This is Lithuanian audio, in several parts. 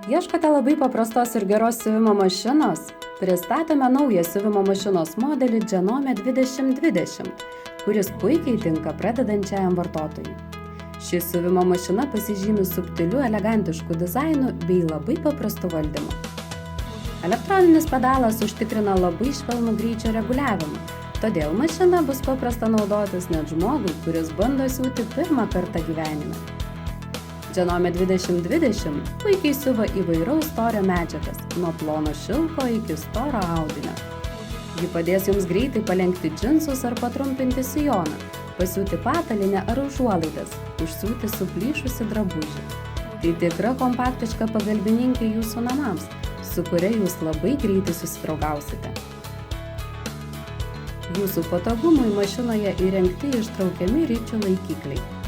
Ieškote labai paprastos ir geros siuvimo mašinos? Pristatome naują siuvimo mašinos modelį Genome 2020, kuris puikiai tinka pradedančiajam vartotojui. Ši siuvimo mašina pasižymi subtiliu, elegantišku dizainu bei labai paprastu valdymu. Elektroninis pedalas užtikrina labai švelnų greičio reguliavimą, todėl mašina bus paprasta naudotis net žmogui, kuris bando siūti pirmą kartą gyvenime. Genome 2020 puikiai siuva įvairaus storio medžiagas, nuo plono šilko iki storo audinio. Ji padės jums greitai palenkti džinsus ar patrumpinti sijoną, pasiūti patalynę ar užuolaidas, užsiūti suplyšusį drabužį. Tai tikra kompaktiška pagalbininkė jūsų namams, su kuria jūs labai greitai susidraugausite. Jūsų patogumui mašinoje įrengti ištraukiami ričių laikikliai.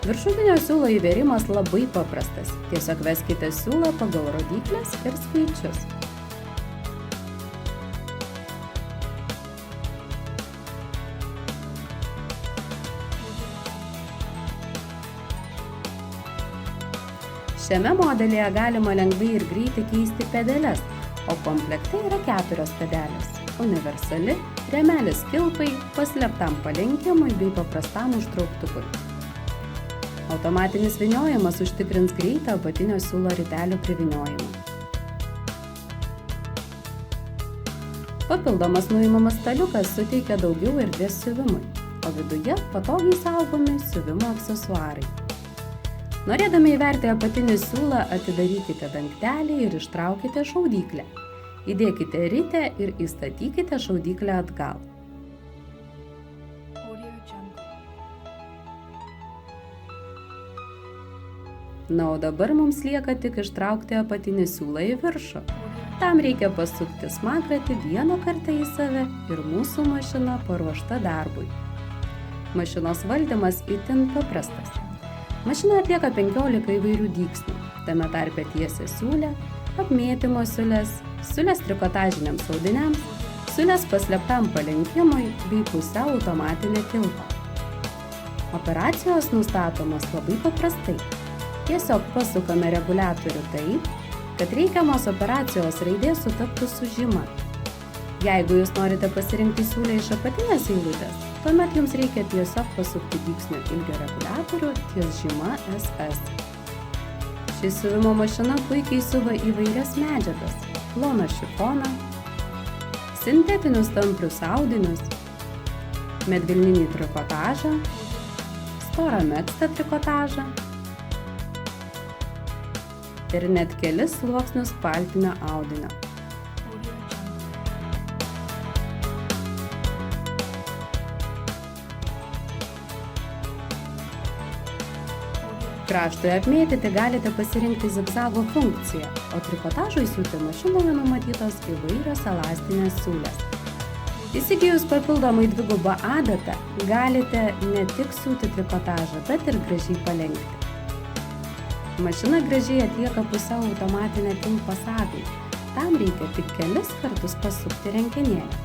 Viršutinio siūlo įvėrimas labai paprastas. Tiesiog veskite siūlą pagal rodykles ir skaičius. Šiame modelyje galima lengvai ir greitai keisti pedeles, o komplekte yra 4 pedelės. Universali, rėmelis kilpai, paslėptam palenkimui bei paprastam užtrauktukui. Automatinis vyniojimas užtikrins greitą apatinio siūlo ritelių privyniojimą. Papildomas nuimamas staliukas suteikia daugiau erdvės siuvimui, o viduje patogiai saugomi siuvimo aksesuarai. Norėdami įverti apatinį siūlą, atidarykite dangtelį ir ištraukite šaudyklę. Įdėkite ritę ir įstatykite šaudyklę atgal. Na, o dabar mums lieka tik ištraukti apatinį siūlą į viršų. Tam reikia pasukti smagrantį vieną kartą į save ir mūsų mašina paruošta darbui. Mašinos valdymas itin paprastas. Mašina atlieka 15 įvairių dygsnių, tame tarpe tiesia siūlę, apmėtymo siūlės, siūlės trikotažiniams audiniams, siūlės paslėptam palenkimui bei pusiau automatinė kilpa. Operacijos nustatomos labai paprastai. Tiesiog pasukame reguliatorių taip, kad reikiamos operacijos raidė sutaptų su žyma. Jeigu jūs norite pasirinkti siūlę iš apatinės eilutės, tuomet jums reikia tiesiog pasukti dygsnio ilgio reguliatorių ties žyma SS. Ši siuvimo mašina puikiai siuva įvairias medžiagas, ploną šifoną, sintetinius tamprius audinius, medvilninį trikotažą, storą megztą trikotažą ir net kelis sluoksnius paltinio audinio. Kraštui apmėtyti galite pasirinkti zigzago funkciją, o trikotažui siūti mašinoje numatytos įvairios elastinės siūlės. Įsigijus papildomai dvigubą adatą, galite ne tik siūti trikotažą, bet ir gražiai palenkti. Mašina gražiai atlieka pusiau automatinę kilpą sagai. Tam reikia tik kelis kartus pasukti rankenėlę.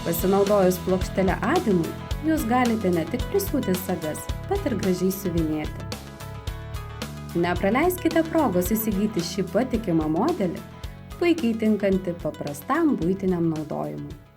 Pasinaudojus plokštele adimui, jūs galite ne tik prisiūti sagas, bet ir gražiai siuvinėti. Nepraleiskite progos įsigyti šį patikimą modelį, puikiai tinkantį paprastam buitiniam naudojimui.